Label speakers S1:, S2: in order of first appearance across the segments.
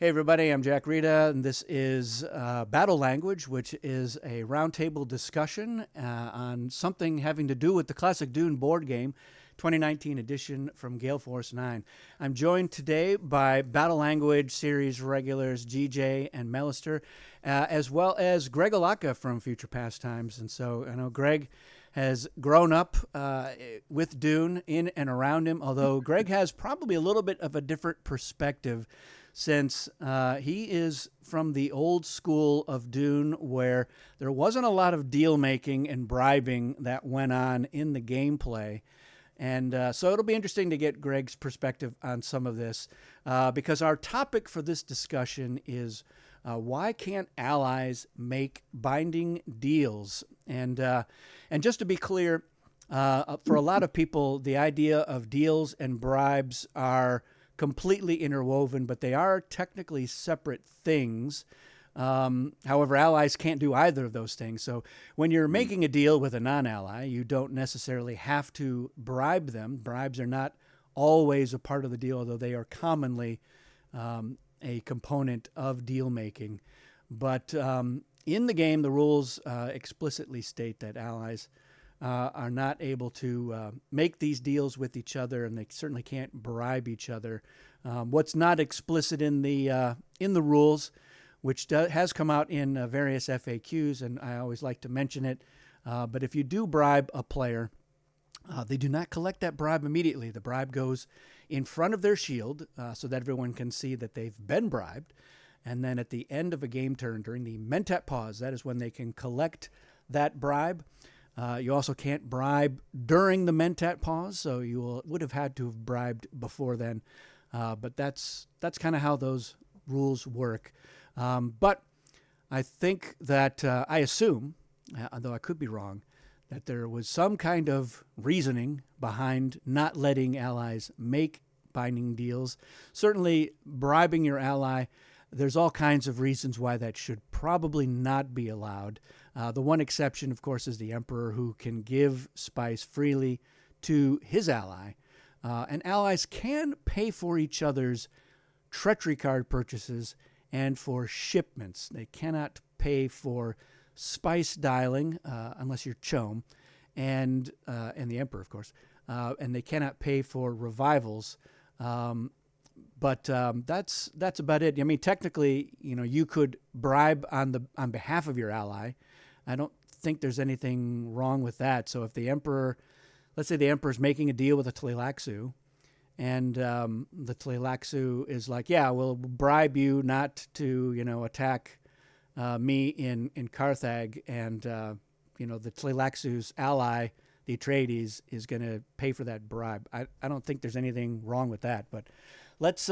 S1: Hey everybody, I'm Jack Rita, and this is Battle Language, which is a roundtable discussion on something having to do with the classic Dune board game, 2019 edition from Gale Force 9. I'm joined today by Battle Language series regulars GJ and Melister, as well as Greg Alaka from Future Pastimes. And so I know Greg has grown up with Dune in and around him, although Greg has probably a little bit of a different perspective since he is from the old school of Dune where there wasn't a lot of deal making and bribing that went on in the gameplay. And so it'll be interesting to get Greg's perspective on some of this because our topic for this discussion is why can't allies make binding deals? And just to be clear, for a lot of people, the idea of deals and bribes are completely interwoven, but they are technically separate things. However, allies can't do either of those things. So when you're making a deal with a non-ally, you don't necessarily have to bribe them. Bribes are not always a part of the deal, although they are commonly a component of deal making. But in the game, the rules explicitly state that allies are not able to make these deals with each other, and they certainly can't bribe each other. What's not explicit in the rules, which has come out in various FAQs, and I always like to mention it. But if you do bribe a player, they do not collect that bribe immediately. The bribe goes in front of their shield so that everyone can see that they've been bribed. And then at the end of a game turn, during the Mentat pause, that is when they can collect that bribe. You also can't bribe during the Mentat pause, so you would have had to have bribed before then. But that's kind of how those rules work. But I think that I assume, although I could be wrong, that there was some kind of reasoning behind not letting allies make binding deals. Certainly, bribing your ally, there's all kinds of reasons why that should probably not be allowed. The one exception, of course, is the Emperor, who can give spice freely to his ally. And allies can pay for each other's treachery card purchases and for shipments. They cannot pay for spice dialing unless you're Chome, and the Emperor, of course. And they cannot pay for revivals. But that's about it. I mean, technically, you could bribe on behalf of your ally. I don't think there's anything wrong with that. So if the Emperor, let's say the Emperor is making a deal with a Tleilaxu, and the Tleilaxu is like, yeah, we'll bribe you not to, attack me in Carthage, and the Tleilaxu's ally, the Atreides, is going to pay for that bribe. I don't think there's anything wrong with that, but let's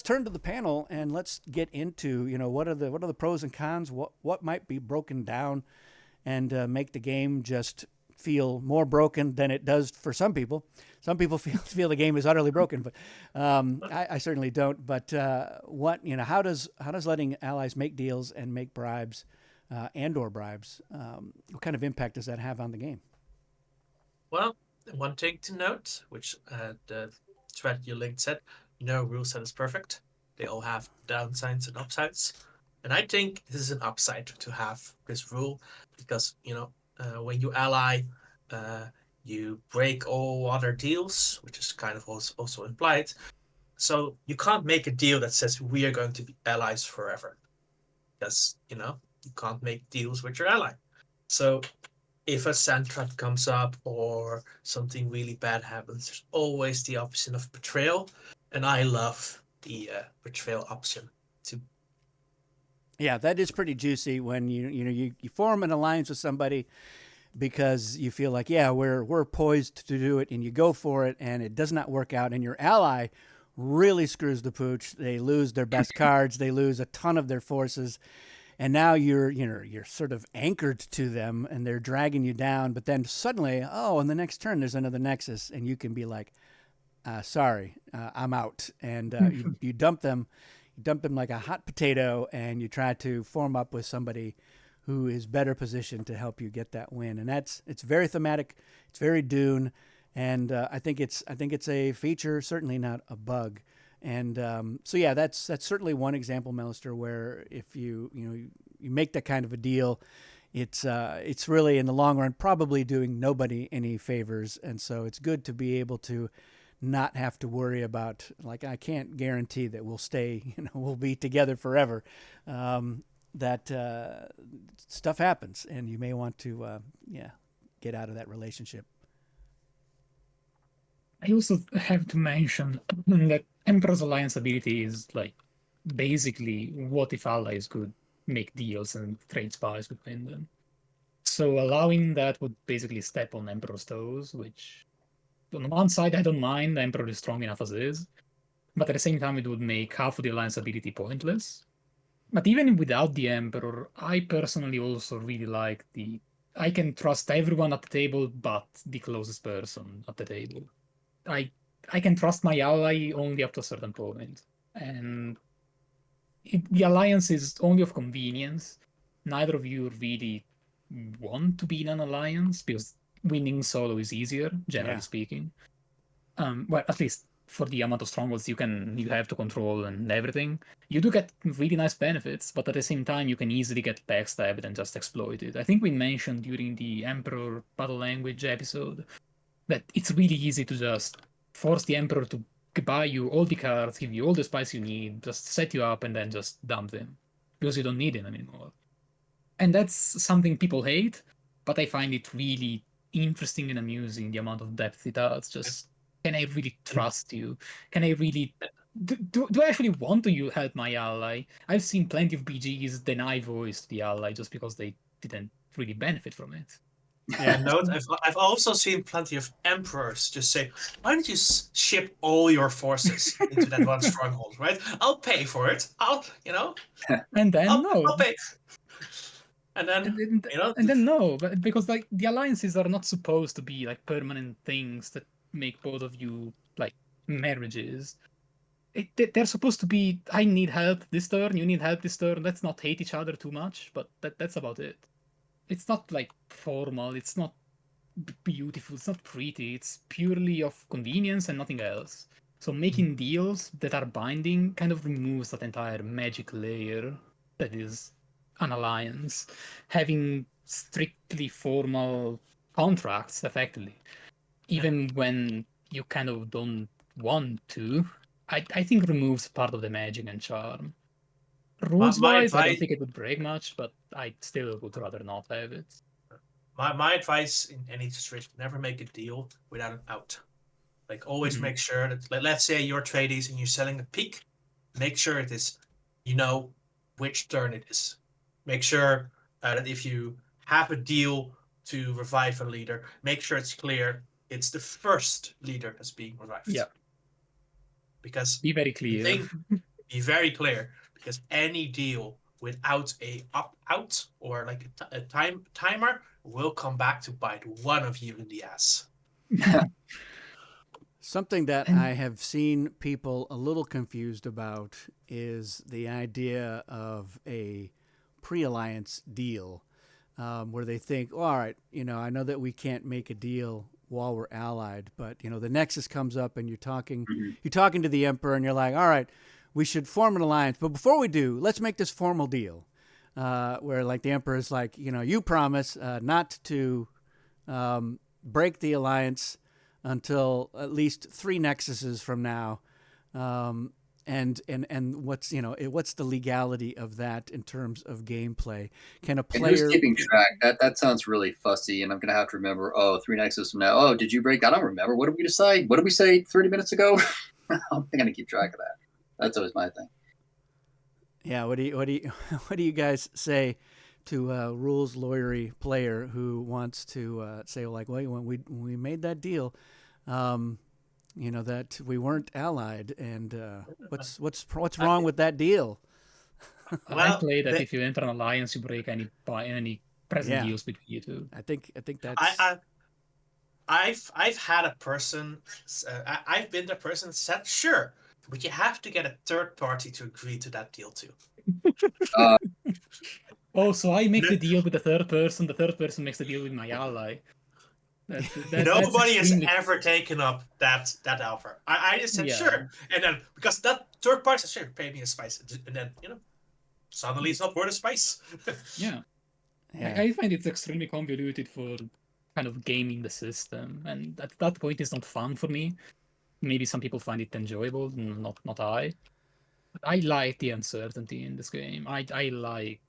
S1: turn to the panel and let's get into what are the pros and cons, what might be broken down and make the game just feel more broken than it does for some people. Some people feel the game is utterly broken, but I certainly don't. But how does letting allies make deals and make bribes and/or bribes, what kind of impact does that have on the game?
S2: Well, one thing to note, which the thread you linked said, no rule set is perfect. They all have downsides and upsides. And I think this is an upside to have this rule because, when you ally, uh, you break all other deals, which is kind of also implied. So you can't make a deal that says we are going to be allies forever because, you can't make deals with your ally. So if a sand trap comes up or something really bad happens, there's always the option of betrayal, and I love the betrayal option. To
S1: Yeah, that is pretty juicy when you form an alliance with somebody because you feel like, yeah, we're poised to do it, and you go for it, and it does not work out, and your ally really screws the pooch. They lose their best cards, they lose a ton of their forces, and now you're sort of anchored to them, and they're dragging you down. But then suddenly, oh, in the next turn, there's another nexus, and you can be like, sorry, I'm out, and you dump them. You dump them like a hot potato, and you try to form up with somebody who is better positioned to help you get that win. And it's very thematic. It's very Dune, and I think it's a feature, certainly not a bug. And so yeah, that's certainly one example, Melister, where if you make that kind of a deal, it's really in the long run probably doing nobody any favors, and so it's good to be able to not have to worry about, like, I can't guarantee that we'll stay, we'll be together forever. That stuff happens, and you may want to yeah, get out of that relationship.
S3: I also have to mention that Emperor's Alliance ability is like basically what if allies could make deals and trade spies between them. So allowing that would basically step on Emperor's toes, which on one side I don't mind, the Emperor is strong enough as is, but at the same time it would make half of the Alliance ability pointless. But even without the Emperor, I personally also really like the I can trust everyone at the table but the closest person at the table. I I can trust my ally only up to a certain point. And the alliance is only of convenience. Neither of you really want to be in an alliance because winning solo is easier, generally
S1: Yeah.
S3: speaking. Well, at least for the amount of strongholds you have to control and everything. You do get really nice benefits, but at the same time you can easily get backstabbed and just exploited. I think we mentioned during the Emperor Battle Language episode that it's really easy to just force the Emperor to buy you all the cards, give you all the spice you need, just set you up, and then just dump them because you don't need him anymore. And that's something people hate, but I find it really interesting and amusing the amount of depth it adds. Just can I really trust you? Can I really do I actually want to you help my ally? I've seen plenty of BGs deny voice to the ally just because they didn't really benefit from it.
S2: And note, I've also seen plenty of emperors just say, "Why don't you ship all your forces into that one stronghold? Right? I'll pay for it.
S3: And then
S2: I'll
S3: no,
S2: pay." And then
S3: and, and,
S2: you know,
S3: and then no, but because like the alliances are not supposed to be like permanent things that make both of you like marriages. They're supposed to be. I need help this turn. You need help this turn. Let's not hate each other too much. But that's about it. It's not like formal. It's not beautiful. It's not pretty. It's purely of convenience and nothing else. So making deals that are binding kind of removes that entire magic layer that is an alliance. Having strictly formal contracts, effectively,
S2: yeah.
S3: even when you kind of don't want to, I think removes part of the magic and charm. Rules
S2: My
S3: wise, I don't
S2: advice,
S3: think it would break much, but I still would rather not have it.
S2: my advice in any situation: never make a deal without an out. Like, always
S3: Mhm.
S2: make sure that, let's say you're tradies and you're selling a peak, make sure it is, you know, which turn it is. Make sure that if you have a deal to revive a leader, make sure it's clear it's the first leader that's being
S3: Yeah,
S2: revived. Because
S3: be very
S2: the
S3: clear.
S2: thing, be very clear, because any deal without a up out or like a timer will come back to bite one of you in the ass.
S1: Something that
S3: And
S1: I have seen people a little confused about is the idea of a pre alliance deal, where they think, oh, all right, I know that we can't make a deal while we're allied, but the Nexus comes up and
S4: Mhm.
S1: you're talking to the Emperor, and you're like, all right, we should form an alliance, but before we do, let's make this formal deal. Where like the Emperor is like, you promise not to break the alliance until at least three nexuses from now. Um, and what's the legality of that in terms of gameplay? Can a
S4: And who's
S1: player?
S4: keeping track? That sounds really fussy, and I'm gonna have to remember. Oh, three nexus from now. Oh, did you break? I don't remember. What did we decide? What did we say 30 minutes ago? I'm gonna keep track of that. That's always my thing.
S1: Yeah, what do you guys say to a rules lawyery player who wants to say, like, well, when we made that deal, um, that we weren't allied, and what's
S2: I,
S1: wrong with that deal?
S3: I
S2: well,
S3: play that if you enter an alliance, you break any present
S1: Yeah,
S3: deals between you two.
S1: I think
S2: I,
S1: that's
S2: I I've had a person, I've been the person said, sure, but you have to get a third party to agree to that deal too.
S4: Uh,
S3: Oh, so I make the deal with the third person makes the deal with my ally. That's
S2: Nobody has
S3: extremely
S2: ever taken up that offer. I just said
S3: yeah.
S2: sure, and then because that third party said sure, pay me a spice, and then suddenly it's not worth a spice.
S3: Yeah.
S1: Yeah.
S3: I find it's extremely convoluted for kind of gaming the system, and at that point, it's not fun for me. Maybe some people find it enjoyable, not I. But I like the uncertainty in this game. I like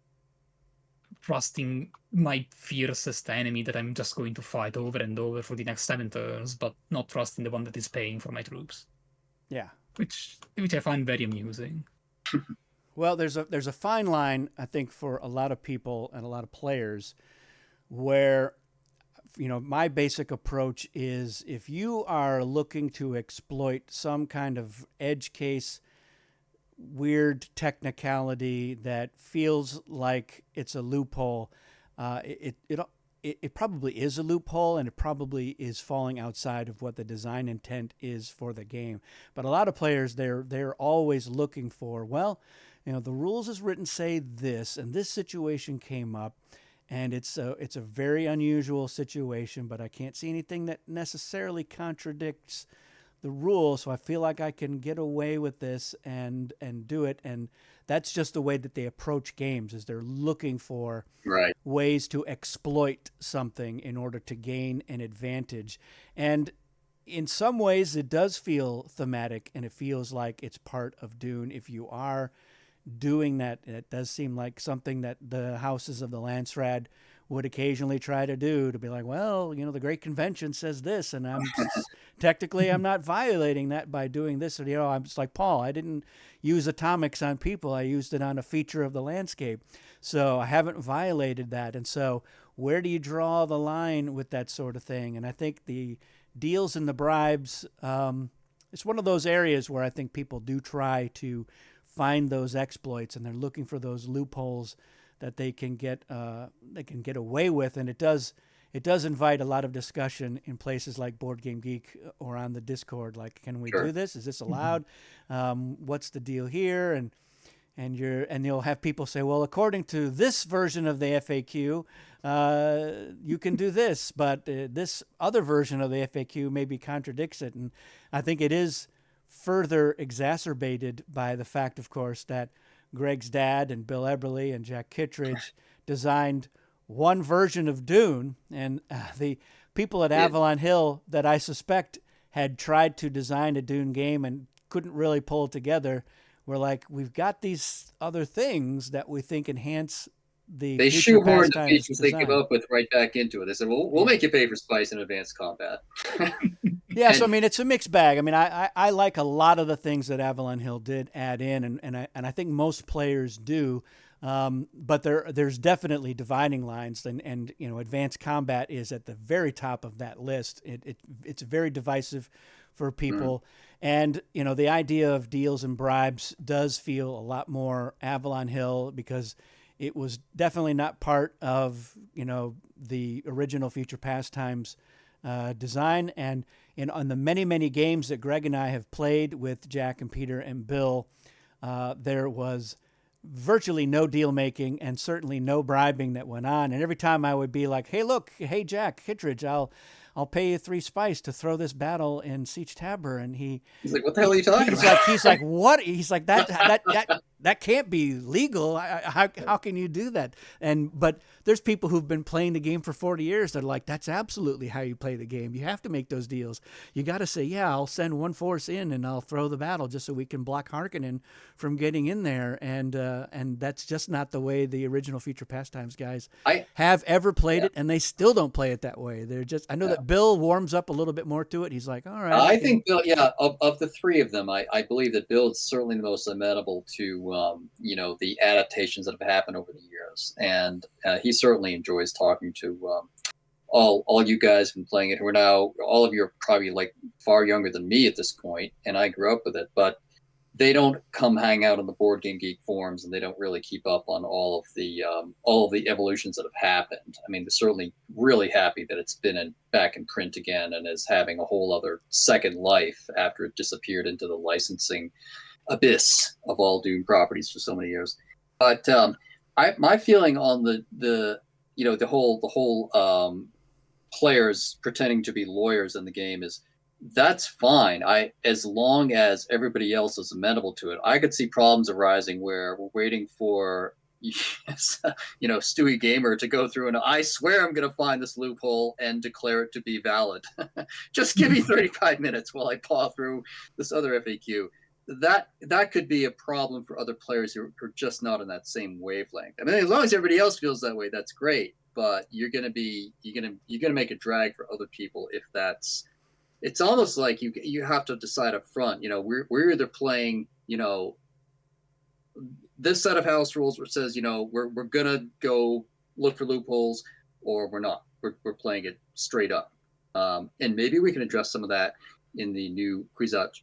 S3: trusting my fiercest enemy that I'm just going to fight over and over for the next 7 turns, but not trusting the one that is paying for my troops,
S1: Yeah.
S3: which I find very amusing.
S1: Well, there's a fine line, I think, for a lot of people and a lot of players, where my basic approach is if you are looking to exploit some kind of edge case, weird technicality that feels like it's a loophole, it probably is a loophole, and it probably is falling outside of what the design intent is for the game. But a lot of players, they're always looking for, well, the rules as written say this, and this situation came up, and it's a very unusual situation, but I can't see anything that necessarily contradicts the rules, so I feel like I can get away with this and do it. And that's just the way that they approach games, is they're looking for
S4: Right.
S1: ways to exploit something in order to gain an advantage. And in some ways it does feel thematic, and it feels like it's part of Dune if you are doing that. It does seem like something that the houses of the Landsraad would occasionally try to do, to be like, well, the Great Convention says this, and technically I'm not violating that by doing this. Or, I'm just like, Paul, I didn't use atomics on people. I used it on a feature of the landscape. So I haven't violated that. And so where do you draw the line with that sort of thing? And I think the deals and the bribes, it's one of those areas where I think people do try to find those exploits, and they're looking for those loopholes that they can get away with. And it does invite a lot of discussion in places like Board Game Geek or on the Discord. Like, can we do this? Is this allowed? What's the deal here? And you'll have people say, well, according to this version of the FAQ, you can do this, but this other version of the FAQ maybe contradicts it. And I think it is further exacerbated by the fact, of course, that Greg's dad and Bill Eberly and Jack Kittredge designed one version of Dune, and the people at Avalon Hill that I suspect had tried to design a Dune game and couldn't really pull it together were like, we've got these other things that we think enhance the
S4: They
S1: future
S4: shoehorned the
S1: pastimes
S4: features they
S1: design.
S4: came up with right back into it. They said, we'll make you pay for spice in advanced combat.
S1: Yeah, so I mean, it's a mixed bag. I mean, I like a lot of the things that Avalon Hill did add in, and I think most players do. But there's definitely dividing lines, and advanced combat is at the very top of that list. It's very divisive for people, and the idea of deals and bribes does feel a lot more Avalon Hill, because it was definitely not part of the original Future Pastimes design. And on the many games that Greg and I have played with Jack and Peter and Bill, there was virtually no deal making and certainly no bribing that went on. And every time I would be like, hey Jack Kittredge, I'll pay you 3 spice to throw this battle in Siege Tabor. And he's
S4: like, what the hell are you talking about?
S1: He's like, what? He's like, that can't be legal. How can you do that? But there's people who've been playing the game for 40 years that are like, that's absolutely how you play the game. You have to make those deals. You got to say, yeah, I'll send one force in and I'll throw the battle just so we can block Harkonnen from getting in there. And that's just not the way the original Future Pastimes guys have ever played it, and they still don't play it that way. They're just, I know that Bill warms up a little bit more to it. He's like, all right.
S4: I think Bill, of the 3 of them, I believe that Bill is certainly the most amenable to the adaptations that have happened over the years, and he certainly enjoys talking to all you guys who've been playing it. Who are now, all of you are probably like far younger than me at this point, and I grew up with it, but they don't come hang out on the Board Game Geek forums, and they don't really keep up on all of the evolutions that have happened. I mean, they're certainly really happy that it's been back in print again and is having a whole other second life after it disappeared into the licensing abyss of all Dune properties for so many years. But my feeling on the whole players pretending to be lawyers in the game that's fine. As long as everybody else is amenable to it. I could see problems arising where we're waiting for Stewie Gamer to go through and I swear I'm going to find this loophole and declare it to be valid. Just give me 35 minutes while I paw through this other FAQ. That could be a problem for other players who are just not in that same wavelength. I mean, as long as everybody else feels that way, that's great. But you're gonna make a drag for other people if it's almost like you have to decide up front. We're either playing this set of house rules which says we're gonna go look for loopholes, or we're not. We're playing it straight up, and maybe we can address some of that in the new Kwisatz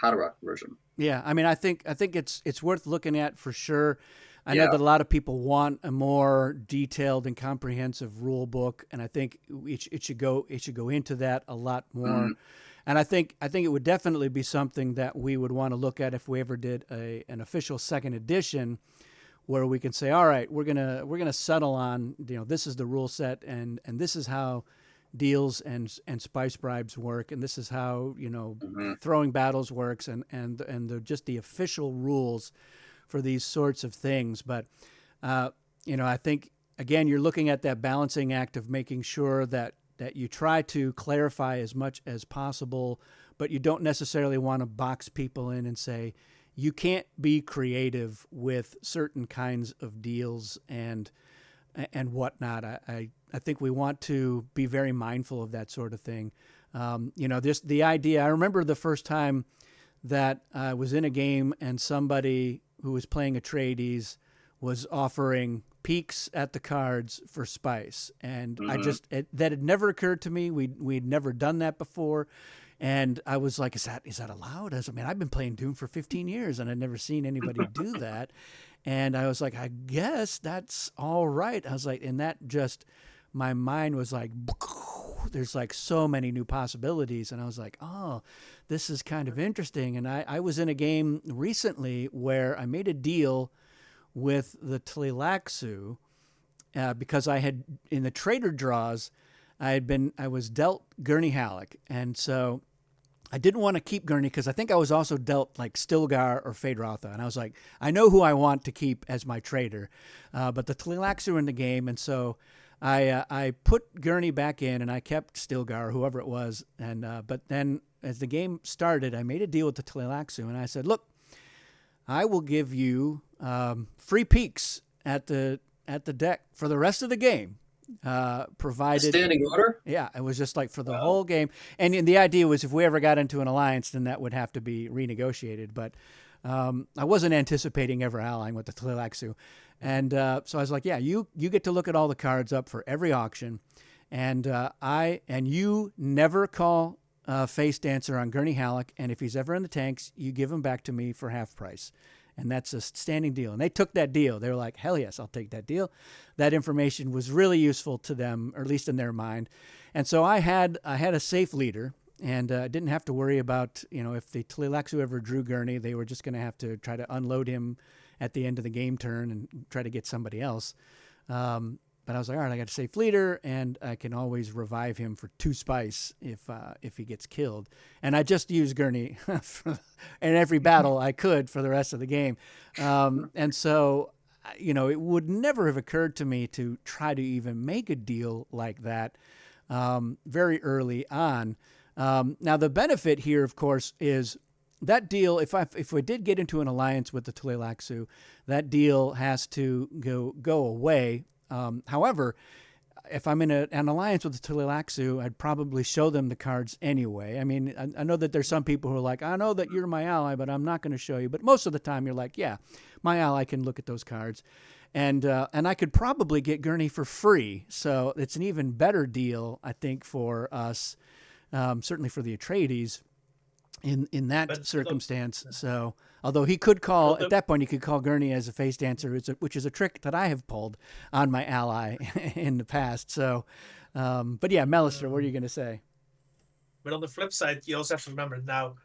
S4: Haderach version.
S1: Yeah, I mean, I think it's worth looking at for sure. I know that a lot of people want a more detailed and comprehensive rule book, and I think it should go into that a lot more. Mm-hmm. And I think it would definitely be something that we would want to look at if we ever did an official second edition, where we can say, all right, we're gonna settle on this is the rule set, and this is how deals and spice bribes work, and this is how mm-hmm. throwing battles works, and just the official rules for these sorts of things. But I think again you're looking at that balancing act of making sure that you try to clarify as much as possible, but you don't necessarily want to box people in and say you can't be creative with certain kinds of deals and whatnot. I think we want to be very mindful of that sort of thing. The idea, I remember the first time that I was in a game and somebody who was playing Atreides was offering peeks at the cards for spice. And mm-hmm. That had never occurred to me. We'd never done that before. And I was like, is that allowed? I've been playing Dune for 15 years and I'd never seen anybody do that. And I was like, I guess that's all right. I was like, and that just, my mind was like, there's like so many new possibilities. And I was like, oh, this is kind of interesting. And I was in a game recently where I made a deal with the Tleilaxu because I had, in the trader draws, I was dealt Gurney Halleck. And so I didn't want to keep Gurney because I think I was also dealt like Stilgar or Feyd-Rautha. And I was like, I know who I want to keep as my trader, but the Tleilaxu are in the game. And so I put Gurney back in and I kept Stilgar, whoever it was. And but then as the game started, I made a deal with the Tleilaxu and I said, look, I will give you free peeks at the deck for the rest of the game. Provided
S4: standing order.
S1: Yeah, it was just like for the whole game. And the idea was if we ever got into an alliance, then that would have to be renegotiated. But I wasn't anticipating ever allying with the Tleilaxu. And so I was like, yeah, you get to look at all the cards up for every auction. And you never call Face Dancer on Gurney Halleck. And if he's ever in the tanks, you give him back to me for half price. And that's a standing deal. And they took that deal. They were like, hell yes, I'll take that deal. That information was really useful to them, or at least in their mind. And so I had a safe leader, and didn't have to worry about, if the Tleilaxu ever drew Gurney, they were just going to have to try to unload him at the end of the game turn and try to get somebody else. But I was like, all right, I got a safe leader, and I can always revive him for 2 spice if he gets killed. And I just used Gurney in every battle I could for the rest of the game. And so, it would never have occurred to me to try to even make a deal like that very early on. Now, the benefit here, of course, is that deal, if we did get into an alliance with the Tleilaxu, that deal has to go away. However, if I'm in an alliance with the Tleilaxu, I'd probably show them the cards anyway. I mean, I know that there's some people who are like, I know that you're my ally, but I'm not going to show you. But most of the time, you're like, yeah, my ally can look at those cards. And I could probably get Gurney for free. So it's an even better deal, I think, for us, certainly for the Atreides in that circumstance. So although he could call, at that point, he could call Gurney as a Face Dancer, which is a trick that I have pulled on my ally in the past. So, but yeah, Melister, what are you going to say?
S2: But on the flip side, you also have to remember now,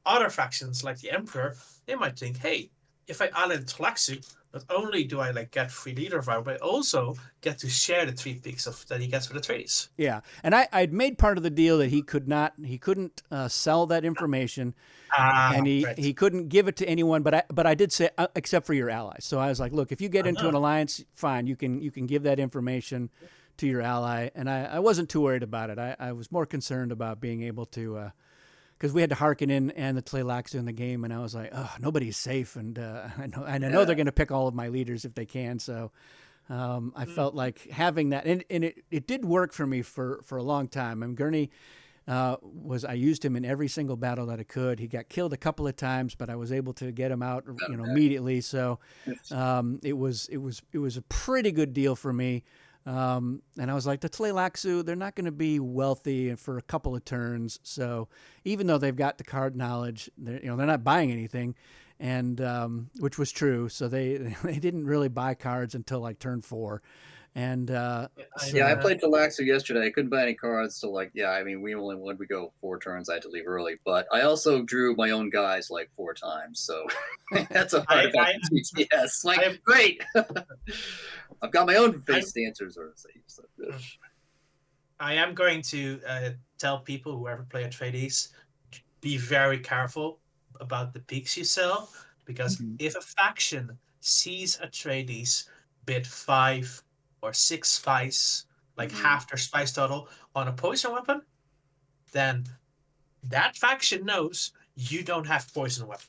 S2: other factions like the Emperor, they might think, hey, if I ally the Tleilaxu, not only do I like get free leader vibe, but I also get to share the 3 peaks of that he gets with the tradies.
S1: Yeah, and I'd made part of the deal that he couldn't sell that information, and
S2: Right.
S1: he couldn't give it to anyone. But I did say except for your allies. So I was like, look, if you get into an alliance, fine, you can give that information to your ally, and I wasn't too worried about it. I was more concerned about being able to. Because we had to hearken in and the Tleilaxu in the game, and I was like, oh, nobody's safe, and I know they're going to pick all of my leaders if they can. So I felt like having that, and it did work for me for a long time. I mean, Gurney I used him in every single battle that I could. He got killed a couple of times, but I was able to get him out, immediately. So it was a pretty good deal for me. And I was like, the Tleilaxu, they're not going to be wealthy for a couple of turns. So even though they've got the card knowledge, they're not buying anything, and which was true. So they didn't really buy cards until like turn 4. And
S4: I played Tleilaxu yesterday. I couldn't buy any cards, so I mean, when we go 4 turns, I had to leave early. But I also drew my own guys like 4 times, so that's a hard about TTS. Great. I've got my own face dancers,
S2: I am going to tell people who ever play Atreides, be very careful about the peaks you sell, because if a faction sees Atreides bid 5 or 6 spice, like half their spice total, on a poison weapon, then that faction knows you don't have poison weapon.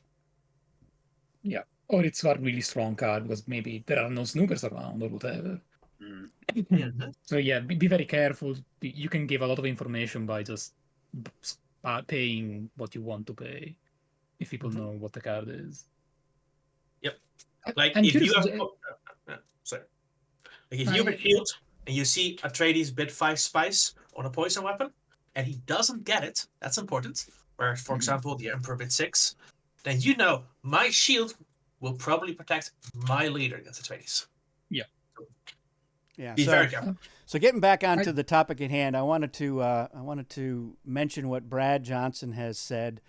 S3: Yeah. Or it's got a really strong card because maybe there are no snoopers around or whatever. So yeah, be very careful. You can give a lot of information by just paying what you want to pay, if people know what the card is.
S2: Yep. Like if you have sorry. Like if you have a shield and you see Atreides bid 5 spice on a poison weapon and he doesn't get it, that's important. Whereas, for example, the Emperor bid 6, then you know my shield will probably protect my leader against Atreides.
S3: Yeah.
S1: Yeah.
S2: Be very careful.
S1: So getting back onto the topic at hand, I wanted to mention what Brad Johnson has said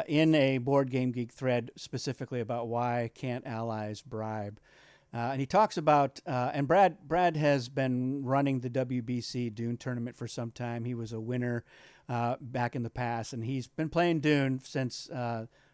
S1: in a Board Game Geek thread specifically about why can't allies bribe. And he talks about, and Brad has been running the WBC Dune tournament for some time. He was a winner back in the past, and he's been playing Dune since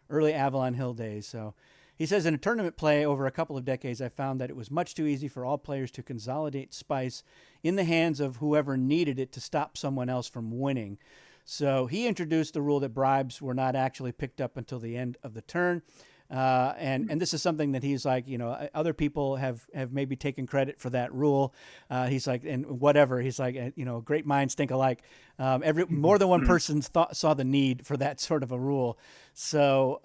S1: early Avalon Hill days. So he says, in a tournament play over a couple of decades, I found that it was much too easy for all players to consolidate spice in the hands of whoever needed it to stop someone else from winning. So he introduced the rule that bribes were not actually picked up until the end of the turn. And this is something that he's like, other people have maybe taken credit for that rule. He's like, and whatever, he's like, great minds think alike. More than one person saw the need for that sort of a rule. So,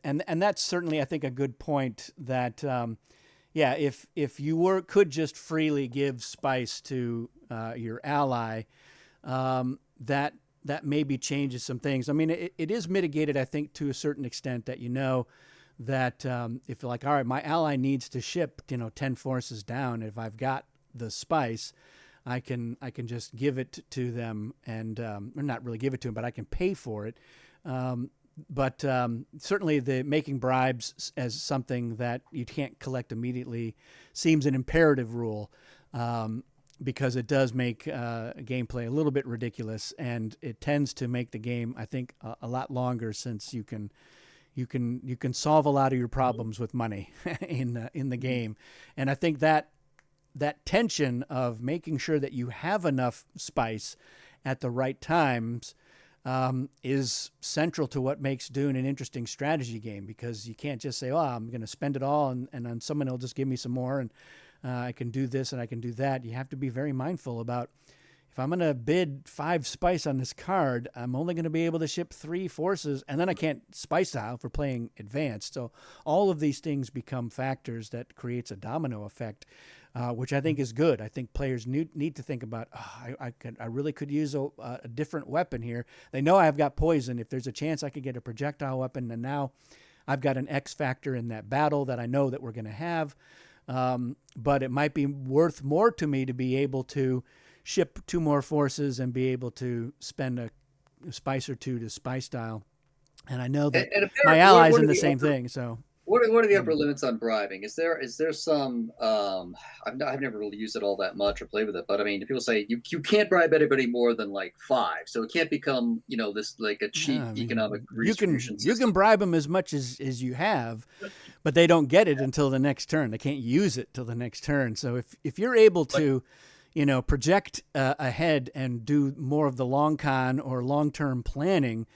S1: and that's certainly, I think, a good point that, if you could just freely give spice to your ally, that maybe changes some things. I mean, it is mitigated, I think, to a certain extent that that if you're like, all right, my ally needs to ship 10 forces down. If I've got the spice, I can just give it to them, and or not really give it to them, but I can pay for it. But certainly the making bribes as something that you can't collect immediately seems an imperative rule. Because it does make gameplay a little bit ridiculous, and it tends to make the game, I think, a lot longer, since you can solve a lot of your problems with money in the game. And I think that tension of making sure that you have enough spice at the right times is central to what makes Dune an interesting strategy game, because you can't just say, oh, I'm going to spend it all and then someone will just give me some more, and I can do this and I can do that. You have to be very mindful about, if I'm going to bid 5 spice on this card, I'm only going to be able to ship 3 forces, and then I can't spice out for playing advanced. So all of these things become factors that creates a domino effect, which I think is good. I think players need to think about, I really could use a different weapon here. They know I've got poison. If there's a chance I could get a projectile weapon, then now I've got an X factor in that battle that I know that we're going to have. But it might be worth more to me to be able to ship 2 more forces and be able to spend a spice or 2 to spice style. And I know that my allies in the same thing. So
S4: What are the upper limits on bribing? Is there some? I've never really used it all that much or played with it, but I mean, people say you can't bribe anybody more than like 5, so it can't become this like a cheap
S1: Yeah, I mean,
S4: economic
S1: you can
S4: redistribution system.
S1: bribe them as much as you have, but they don't get it until the next turn. They can't use it till the next turn. So if you're able to, project ahead and do more of the long con or long term planning,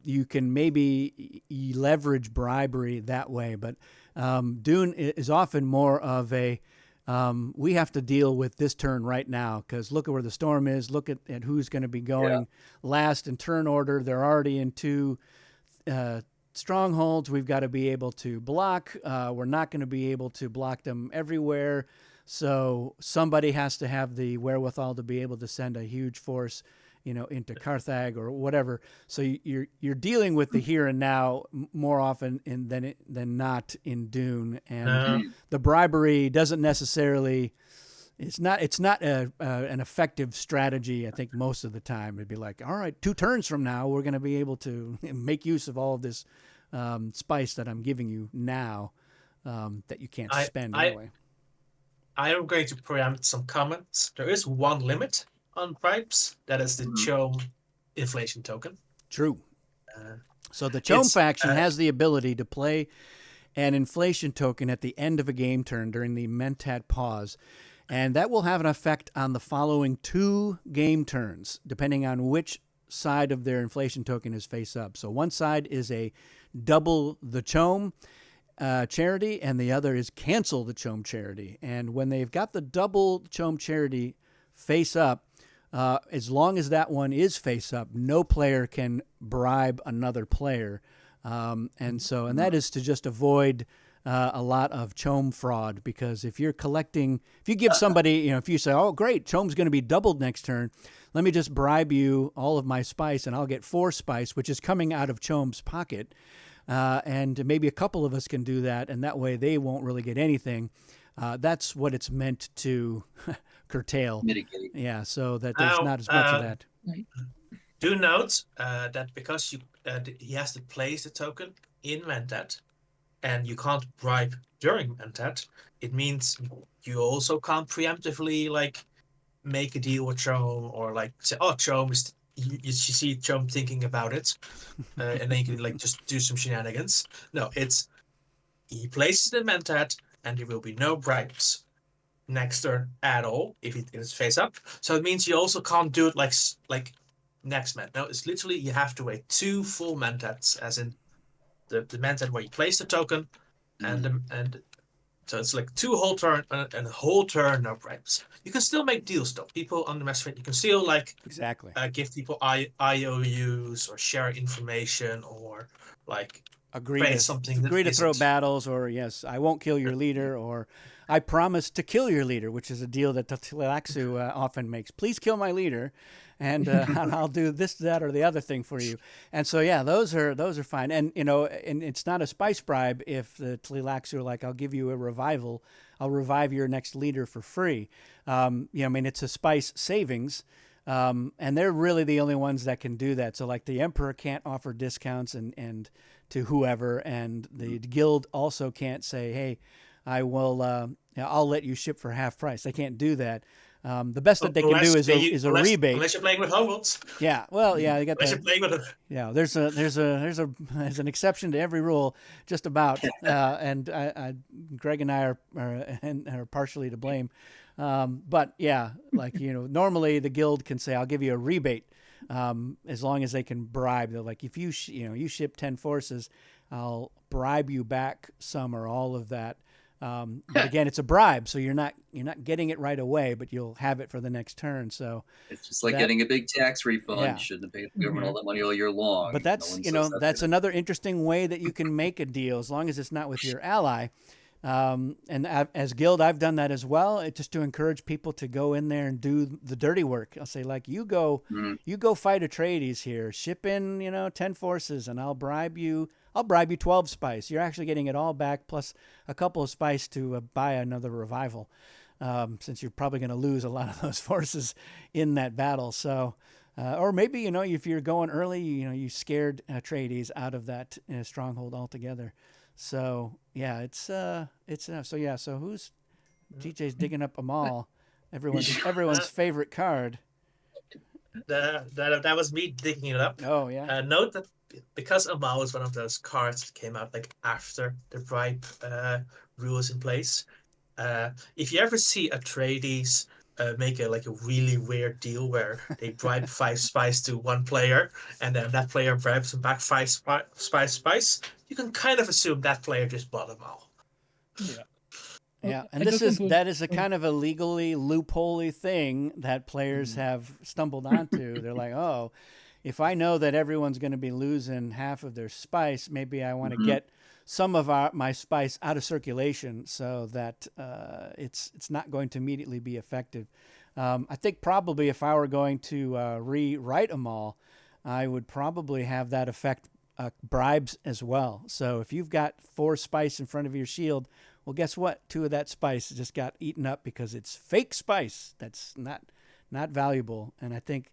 S1: you can maybe leverage bribery that way. But Dune is often more of a we have to deal with this turn right now because look at where the storm is. Look at who's going to be going last in turn order. They're already in 2 strongholds. We've got to be able to block. We're not going to be able to block them everywhere. So somebody has to have the wherewithal to be able to send a huge force into Carthage or whatever. So you're dealing with the here and now more often than not in Dune, and the bribery doesn't necessarily. It's not an effective strategy. I think most of the time it'd be like, all right, 2 turns from now we're going to be able to make use of all of this spice that I'm giving you now that you can't spend anyway.
S2: I am going to preempt some comments. There is one limit on bribes. That is the Chome inflation token.
S1: True. So the Chome faction has the ability to play an inflation token at the end of a game turn during the Mentat pause, and that will have an effect on the following 2 game turns, depending on which side of their inflation token is face up. So one side is a double the Chome charity, and the other is cancel the Chome charity. And when they've got the double Chome charity face up, as long as that one is face up, no player can bribe another player. And that is to just avoid a lot of Chome fraud, because if you give somebody, if you say, oh, great, Chome's going to be doubled next turn, let me just bribe you all of my spice and I'll get 4 spice, which is coming out of Chome's pocket. And maybe a couple of us can do that, and that way they won't really get anything. That's what it's meant to curtail.
S4: Mitigate.
S1: Yeah, so that there's not as much of that.
S2: Do note that because he has to place the token in Mentat, and you can't bribe during Mentat, it means you also can't preemptively make a deal with Chome or say, oh, Chome is. You see Chome thinking about it, and then you can just do some shenanigans. No, it's he places it in Mentat, and there will be no bribes next turn at all if it is face up. So it means you also can't do it like next Ment. No, it's literally you have to wait 2 full Mentats, as in the Mentat where you place the token, and so it's 2 whole turn and a whole turn no bribes. You can still make deals though. People underestimate. You can still
S1: exactly
S2: give people IOUs or share information or
S1: agree to throw battles, or yes, I won't kill your leader, or I promise to kill your leader, which is a deal that the Tleilaxu often makes. Please kill my leader, and I'll do this, that, or the other thing for you. And so those are fine. And and it's not a spice bribe if the Tleilaxu are like, I'll give you a revival, I'll revive your next leader for free. It's a spice savings. And they're really the only ones that can do that. So the Emperor can't offer discounts and to whoever, and the guild also can't say, hey, I'll let you ship for half price. They can't do that. The best that they can do is a rebate.
S2: Unless you're playing with homeworlds.
S1: Yeah, well, yeah, you got that.
S2: You're playing with it.
S1: Yeah, there's an exception to every rule, just about. And Greg and I are partially to blame. But yeah, normally the guild can say, I'll give you a rebate, as long as they can bribe. They're like, if you ship 10 forces, I'll bribe you back some or all of that. But again, it's a bribe, so you're not getting it right away, but you'll have it for the next turn. So
S4: it's just like getting a big tax refund.
S1: Yeah.
S4: You shouldn't have paid the government all that money all year long.
S1: But that's another interesting way that you can make a deal, as long as it's not with your ally. And as guild, I've done that as well, just to encourage people to go in there and do the dirty work. I'll say, you go fight Atreides here, ship in, 10 forces, and I'll bribe you 12 spice. You're actually getting it all back, plus a couple of spice to buy another revival, since you're probably going to lose a lot of those forces in that battle. So, or maybe, if you're going early, you scared Atreides out of that stronghold altogether. So yeah, it's enough. So yeah, so who's DJ's digging up Amal, everyone's favorite card.
S2: That was me digging it up.
S1: Oh yeah.
S2: Note that because Amal is one of those cards that came out like after the Bribe rules in place. If you ever see Atreides make a really weird deal where they bribe 5 spice to one player and then that player bribes them back 5 spice, you can kind of assume that player just bought them all.
S3: Yeah.
S1: Yeah,
S3: I
S1: and
S3: just want to-
S1: that is a kind of a legally loopholey thing that players have stumbled onto. They're like, oh, if I know that everyone's going to be losing half of their spice, maybe I want to get some of my spice out of circulation so that it's not going to immediately be effective. I think probably if I were going to rewrite them all, I would probably have that affect bribes as well. So if you've got 4 spice in front of your shield, well, guess what? 2 of that spice just got eaten up because it's fake spice. That's not valuable. And I think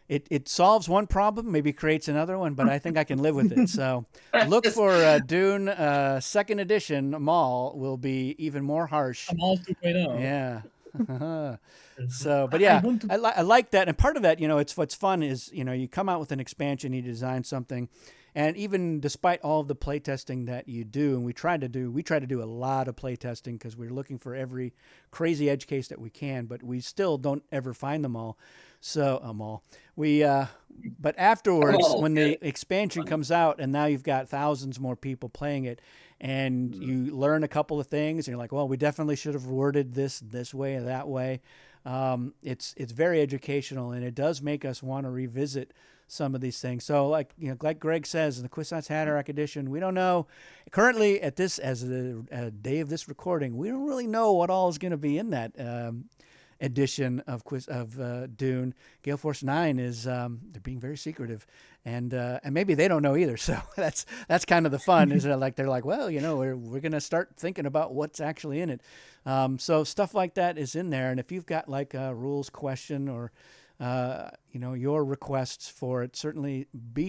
S1: it solves one problem, maybe creates another one, but I think I can live with it. So look for Dune 2nd edition. Maul will be even more harsh.
S3: Amal 2.0.
S1: Yeah.
S2: Mm-hmm.
S1: So, but
S3: I
S1: yeah,
S3: want to-
S1: I like that. And part of that, it's what's fun is, you come out with an expansion, you design something. And even despite all of the playtesting that you do, and we try to do a lot of playtesting because we're looking for every crazy edge case that we can, but we still don't ever find them all. So, but afterwards, when the expansion comes out and now you've got thousands more people playing it and you learn a couple of things and you're like, well, we definitely should have worded this way or that way. It's very educational and it does make us want to revisit some of these things. So like Greg says in the Kwisatz Haderach edition, we don't know currently at this, as the day of this recording, we don't really know what all is going to be in that edition of Dune. Gale Force 9 is they're being very secretive, and maybe they don't know either. So that's kind of the fun. Is that they're like, well, we're gonna start thinking about what's actually in it. So stuff like that is in there, and if you've got like a rules question or your requests for it, certainly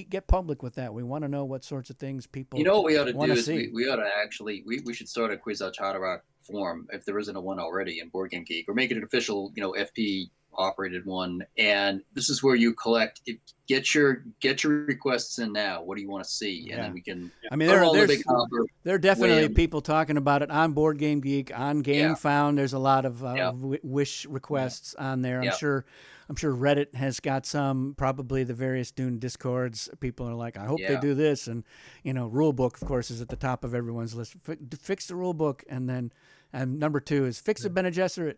S1: get public with that. We want to know what sorts of things people.
S4: What we ought to do is
S1: see.
S4: we ought to actually we should start a Kwisatz Haderach forum if there isn't a one already in Board Game Geek, or make it an official FP operated one. And this is where you collect get your requests in now. What do you want to see? And then we can.
S1: I mean, there are definitely people talking about it on Board Game Geek, on GameFound. There's a lot of wish requests on there. I'm sure Reddit has got some, probably the various Dune Discords. People are like, I hope they do this. And, rule book, of course, is at the top of everyone's list. Fix the rule book. And then number 2 is fix the Bene Gesserit.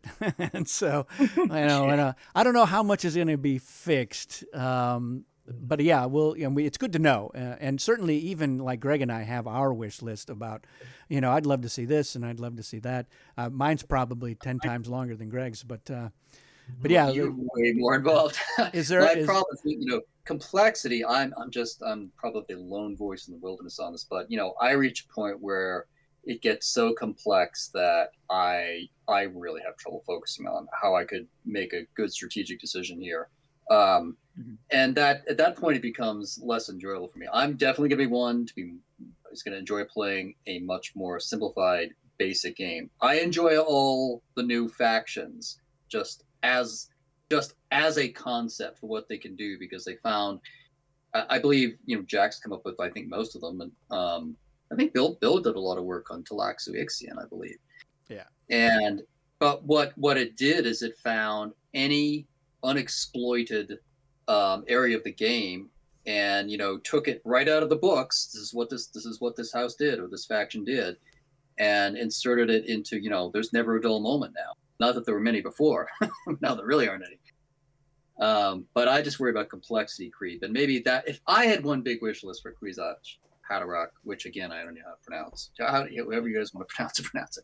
S1: And so, I don't know how much is going to be fixed. But yeah, it's good to know. And certainly even like Greg and I have our wish list about, I'd love to see this and I'd love to see that. Mine's probably 10 times longer than Greg's, but yeah,
S4: you're way more involved.
S1: Is there
S4: my problem is, complexity? I'm probably the lone voice in the wilderness on this, but I reach a point where it gets so complex that I really have trouble focusing on how I could make a good strategic decision here. And that at that point it becomes less enjoyable for me. I'm definitely going to be one who's going to enjoy playing a much more simplified, basic game. I enjoy all the new factions just as a concept for what they can do, because they found, I believe, Jack's come up with, I think, most of them, and I think Bill did a lot of work on Talaxu Ixion, I believe.
S1: Yeah.
S4: But what it did is it found any unexploited area of the game and took it right out of the books. This is what this house did, or this faction did, and inserted it into there's never a dull moment now. Not that there were many before. Now there really aren't any. But I just worry about complexity creep, and maybe that if I had one big wish list for Kwisatz Haderach, which again I don't know how to pronounce, however you guys want to pronounce it.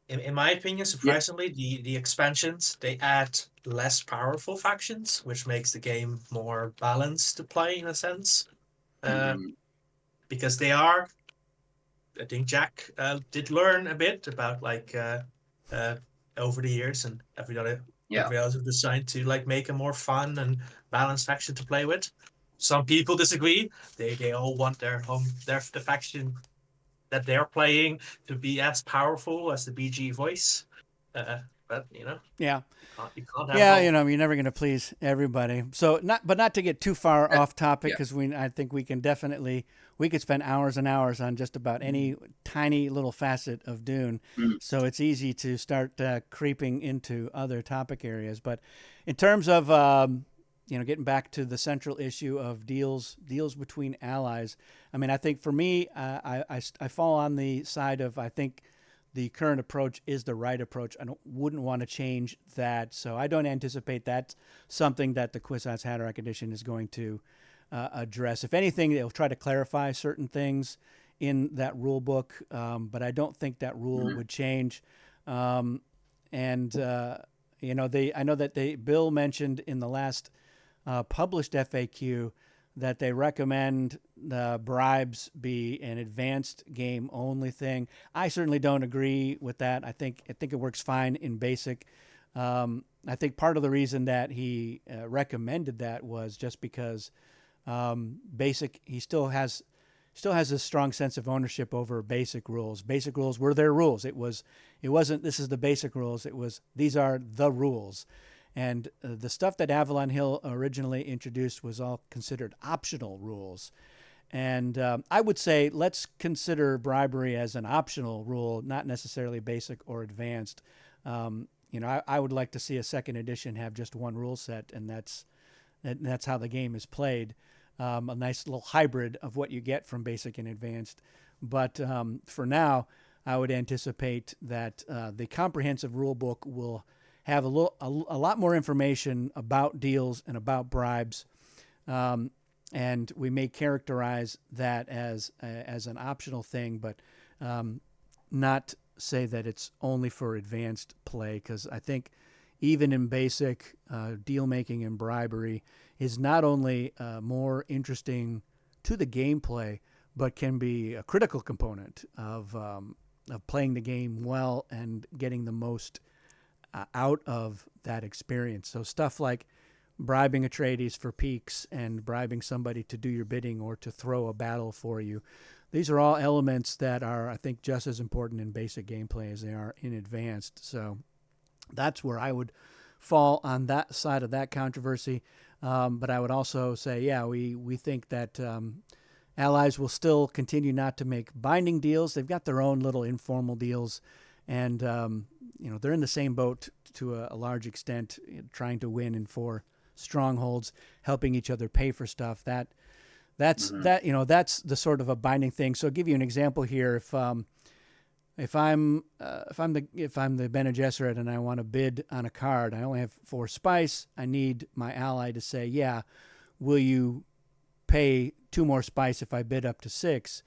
S2: And in my opinion, surprisingly, the expansions, they add less powerful factions, which makes the game more balanced to play in a sense. Because they are, I think Jack did learn a bit about over the years, and everybody else have designed to make a more fun and balanced faction to play with. some people disagree. They all want the faction that they're playing to be as powerful as the BG voice. But
S1: Yeah.
S2: you can't have it
S1: Yeah,
S2: all.
S1: you're never going to please everybody. So not to get too far off topic,
S4: yeah.
S1: because I think we could spend hours and hours on just about any tiny little facet of Dune.
S4: Mm.
S1: So it's easy to start creeping into other topic areas. But in terms of getting back to the central issue of deals between allies, I mean, I think for me, I fall on the side of, I think the current approach is the right approach. I wouldn't want to change that. So I don't anticipate that's something that the Kwisatz Haderach edition is going to address. If anything, they'll try to clarify certain things in that rule book, but I don't think that rule would change. I know that Bill mentioned in the last published FAQ that they recommend the bribes be an advanced game only thing. I certainly don't agree with that. I think it works fine in basic. I think part of the reason that he recommended that was just because basic, he still has a strong sense of ownership over basic rules. Basic rules were their rules. It wasn't this is the basic rules. It was these are the rules. And the stuff that Avalon Hill originally introduced was all considered optional rules. And I would say let's consider bribery as an optional rule, not necessarily basic or advanced. I would like to see a second edition have just one rule set, and that's how the game is played. A nice little hybrid of what you get from basic and advanced. But for now, I would anticipate that the comprehensive rule book will have a lot more information about deals and about bribes, and we may characterize that as an optional thing, but not say that it's only for advanced play, because I think even in basic, deal making and bribery is not only more interesting to the gameplay, but can be a critical component of playing the game well and getting the most out of that experience. So stuff like bribing Atreides for peaks and bribing somebody to do your bidding or to throw a battle for you. These are all elements that are, I think, just as important in basic gameplay as they are in advanced. So that's where I would fall on that side of that controversy. But I would also say, yeah, we think that allies will still continue not to make binding deals. They've got their own little informal deals, and they're in the same boat to a large extent, trying to win in 4 strongholds, helping each other pay for stuff. That's the sort of a binding thing. So I'll give you an example here. If I'm the Bene Gesserit and I want to bid on a card, I only have 4 spice. I need my ally to say, yeah, will you pay 2 more spice if I bid up to 6?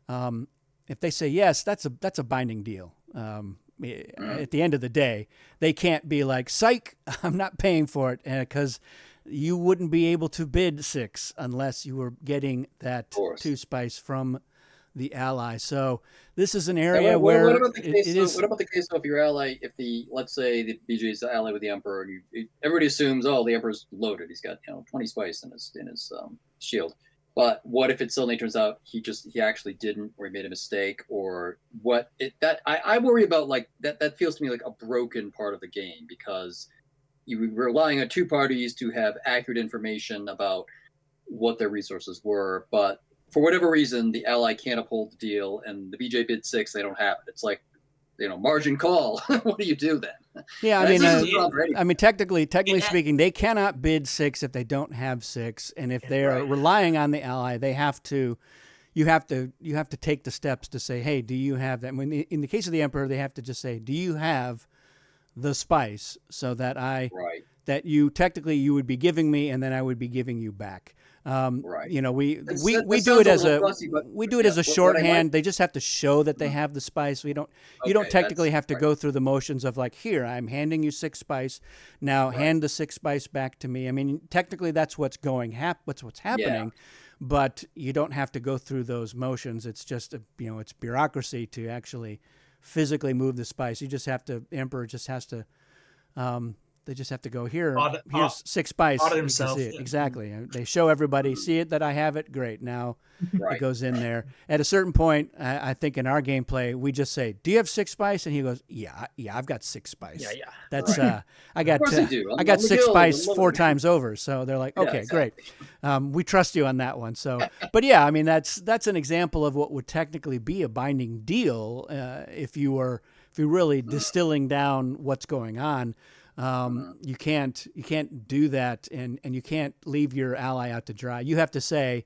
S1: If they say yes, that's a binding deal. At the end of the day, they can't be like, psych, I'm not paying for it, because you wouldn't be able to bid 6 unless you were getting that 2 spice from the ally. So this is an area where
S4: what about the case of your ally? Let's say the BJ is the ally with the Emperor, and everybody assumes, oh, the Emperor's loaded. He's got 20 spice in his shield. But what if it suddenly turns out he actually didn't, or he made a mistake, or what? I worry about, like that. That feels to me like a broken part of the game, because you're relying on 2 parties to have accurate information about what their resources were, but for whatever reason, the ally can't uphold the deal, and the BJ bid 6, they don't have it. It's like, margin call. What do you do then?
S1: Yeah, I mean, technically speaking, they cannot bid 6 if they don't have 6, and if they are relying on the ally, you have to take the steps to say, hey, do you have that? When in the case of the Emperor, they have to just say, do you have the spice, so that that you would be giving me, and then I would be giving you back. We do it as a shorthand. They just have to show that they have the spice. You don't technically have to go through the motions of, like, here, I'm handing you 6 spice. Now hand the 6 spice back to me. I mean, technically that's what's what's happening, but you don't have to go through those motions. It's just it's bureaucracy to actually physically move the spice. The Emperor just has to They just have to go here.
S2: Audit-
S1: Here's 6 spice.
S2: audit
S1: You can
S2: himself,
S1: see it.
S2: yeah.
S1: Exactly. They show everybody, see it that I have it. Great. Now it
S4: Right.
S1: goes in there. At a certain point, I think in our gameplay, we just say, "Do you have 6 spice?" And he goes, "Yeah, I've got 6 spice."
S3: Yeah, yeah.
S1: That's
S4: Right.
S1: I got
S4: Of course they do.
S1: I got
S4: I'm the
S1: 6
S4: guild,
S1: spice
S4: I'm
S1: 4
S4: limited.
S1: times over. So they're like,
S4: Yeah,
S1: "Okay,
S4: exactly.
S1: great. We trust you on that one." So, but yeah, I mean that's an example of what would technically be a binding deal if you're really distilling down what's going on. You can't do that, and you can't leave your ally out to dry. You have to say,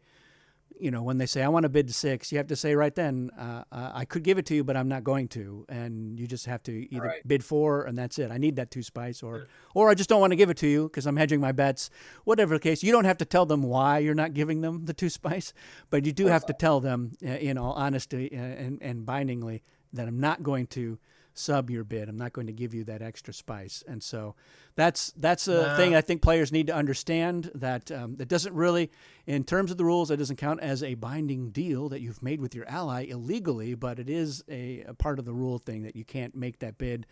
S1: when they say I want to bid to 6, you have to say right then, I could give it to you, but I'm not going to, and you just have to either
S4: Right.
S1: bid 4, and that's it. I need that 2 spice, or I just don't want to give it to you because I'm hedging my bets. Whatever the case, you don't have to tell them why you're not giving them the 2 spice, but you do have to tell them, in all honesty and bindingly, that I'm not going to sub your bid. I'm not going to give you that extra spice. And so that's a thing I think players need to understand, that it doesn't really, in terms of the rules, it doesn't count as a binding deal that you've made with your ally illegally, but it is a part of the rule thing that you can't make that bid.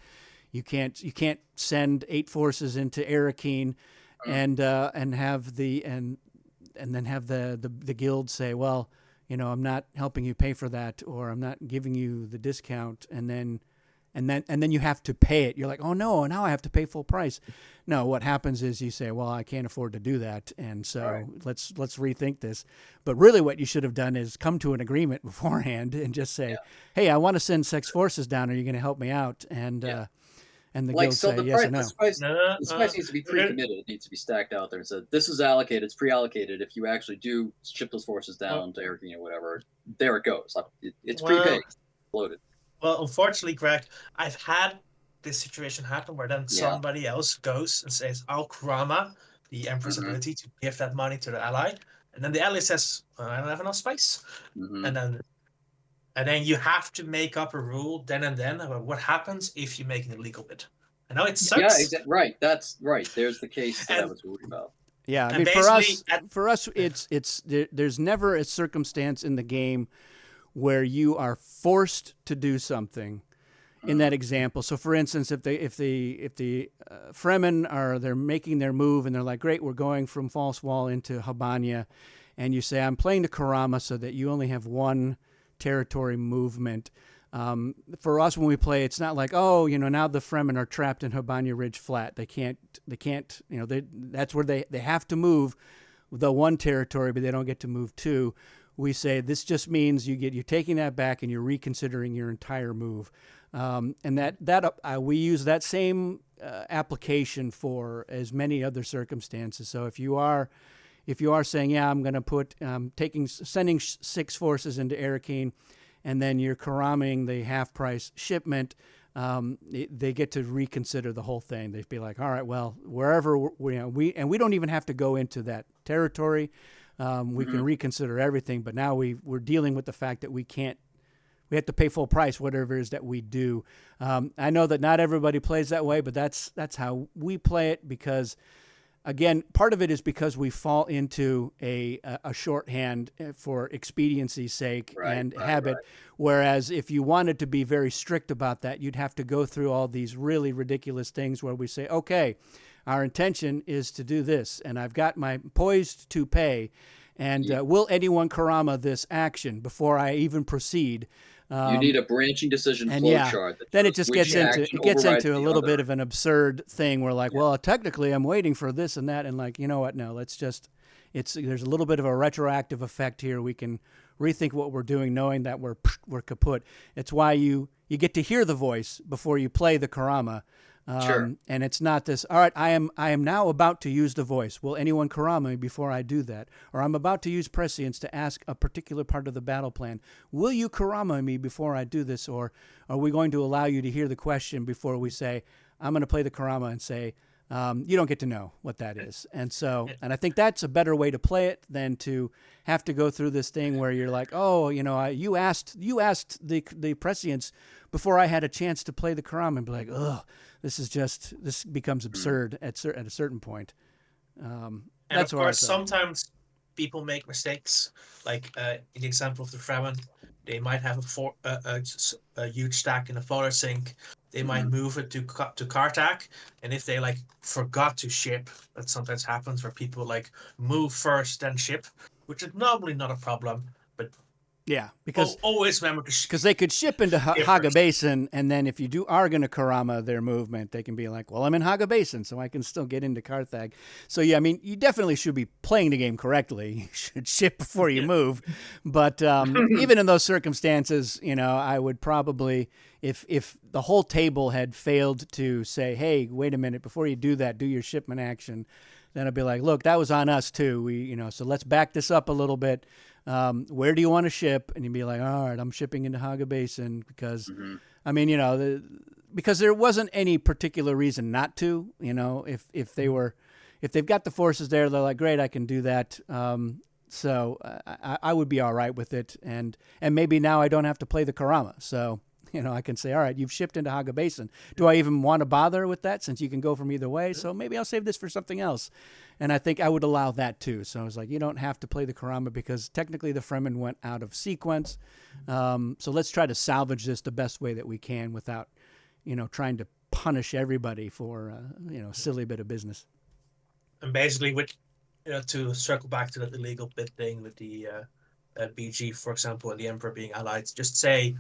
S1: You can't send 8 forces into Arakeen and have and then have the guild say, well, I'm not helping you pay for that, or I'm not giving you the discount, and then you have to pay it. You're like, oh no, now I have to pay full price. No, what happens is you say, well, I can't afford to do that, and so let's rethink this. But really, what you should have done is come to an agreement beforehand and just say, hey, I want to send 6 forces down. Are you going to help me out? And the guild say yes or no.
S4: The spice needs to be pre-committed. It needs to be stacked out there and said, this is allocated. It's pre-allocated. If you actually do ship those forces down to Arakeen or whatever, there it goes. It's prepaid, loaded.
S2: Well, unfortunately, Greg, I've had this situation happen where then somebody else goes and says, I'll Kurama the Emperor's ability to give that money to the ally. And then the ally says, I don't have enough space. And then you have to make up a rule then and then about what happens if you make an illegal bid. I know it sucks.
S4: Yeah, exactly. Right. That's right. There's the case that I was worried about.
S1: Yeah, I mean, for us, it's there's never a circumstance in the game where you are forced to do something in that example. So for instance, if the Fremen they're making their move and they're like, great, we're going from False Wall into Habanya, and you say, I'm playing to Kurama so that you only have 1 territory movement. For us, when we play, it's not like, oh, now the Fremen are trapped in Habanya Ridge Flat. They can't, that's where they have to move the 1 territory, but they don't get to move 2. We say this just means you're taking that back and you're reconsidering your entire move, and we use that same application for as many other circumstances. So if you are saying, yeah, I'm going to put sending 6 forces into Arakeen, and then you're Kuramaing the half price shipment, they get to reconsider the whole thing. They'd be like, all right, well, wherever we don't even have to go into that territory. We can reconsider everything, but now we're dealing with the fact that we have to pay full price, whatever it is that we do. I know that not everybody plays that way, but that's how we play it, because again, part of it is because we fall into a shorthand for expediency's sake and habit. Right. Whereas if you wanted to be very strict about that, you'd have to go through all these really ridiculous things where we say, okay, our intention is to do this, and I've got my poised to pay, and will anyone Kurama this action before I even proceed?
S4: You need a branching decision flow chart.
S1: Then it just gets into a little bit of an absurd thing where, like, well, technically I'm waiting for this and that, and like, you know what? No, there's a little bit of a retroactive effect here. We can rethink what we're doing, knowing that we're kaput. It's why you get to hear the voice before you play the Kurama. And it's not this, all right, I am now about to use the voice. Will anyone Kurama me before I do that? Or I'm about to use prescience to ask a particular part of the battle plan. Will you Kurama me before I do this? Or are we going to allow you to hear the question before we say, I'm going to play the Kurama and say, you don't get to know what that is. And I think that's a better way to play it than to have to go through this thing where you're like, oh, you asked the prescience before I had a chance to play the Kurama, and be like, ugh, this becomes absurd at a certain point.
S2: And of course, sometimes people make mistakes. Like in the example of the Fremen, they might have a huge stack in a fodder sink. They might move it to Kartak, and if they like forgot to ship, that sometimes happens where people like move first then ship, which is normally not a problem. But
S1: Yeah, because
S2: always remember to ship.
S1: because they could ship into
S2: Yeah,
S1: Haga
S2: first.
S1: Basin, and then if you are going to Karama their movement, they can be like, well, I'm in Haga Basin, so I can still get into Carthag. So, yeah, I mean, you definitely should be playing the game correctly. You should ship before you move. But even in those circumstances, I would probably, if the whole table had failed to say, hey, wait a minute, before you do that, do your shipment action, then I'd be like, look, that was on us too. So let's back this up a little bit. Where do you want to ship? And you'd be like, all right, I'm shipping into Haga Basin because, I mean, because there wasn't any particular reason not to. If they've got the forces there, they're like, great, I can do that. So I would be all right with it, and maybe now I don't have to play the Karama. So I can say, all right, you've shipped into Haga Basin. Do I even want to bother with that since you can go from either way? So maybe I'll save this for something else. And I think I would allow that too. So I was like, you don't have to play the Karama because technically the Fremen went out of sequence. So let's try to salvage this the best way that we can without, trying to punish everybody for, a silly bit of business.
S2: And basically, to circle back to that illegal bid thing with the BG, for example, and the Emperor being allied, just say,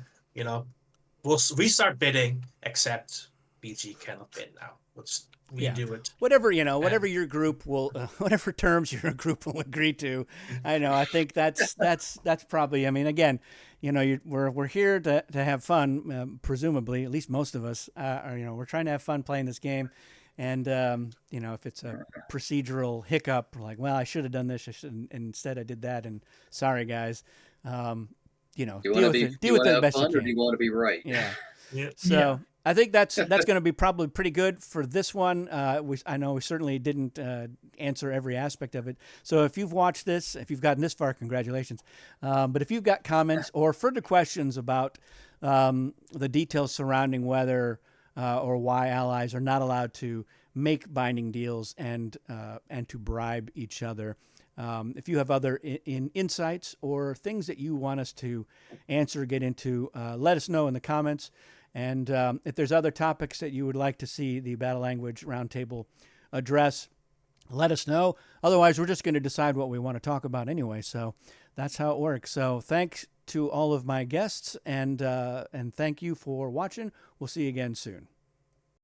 S2: we'll restart bidding, except BG cannot bid now. Let's redo it.
S1: Whatever your group will, whatever terms your group will agree to. I think that's probably. I mean, again, we're here to have fun. Presumably, at least most of us are. We're trying to have fun playing this game. And if it's a procedural hiccup, like, well, I should have done this, instead I did that, and sorry guys.
S4: Do you want to
S1: deal with it the best
S4: fun,
S1: you
S4: or
S1: can.
S4: do you want to be right?
S1: Yeah.
S2: Yeah.
S1: So I think that's going to be probably pretty good for this one. I know we certainly didn't answer every aspect of it. So if you've watched this, if you've gotten this far, congratulations. But if you've got comments or further questions about the details surrounding whether or why allies are not allowed to make binding deals and to bribe each other. If you have other insights or things that you want us to answer, get into, let us know in the comments. And if there's other topics that you would like to see the Battle Language Roundtable address, let us know. Otherwise, we're just going to decide what we want to talk about anyway. So that's how it works. So thanks to all of my guests, and thank you for watching. We'll see you again soon.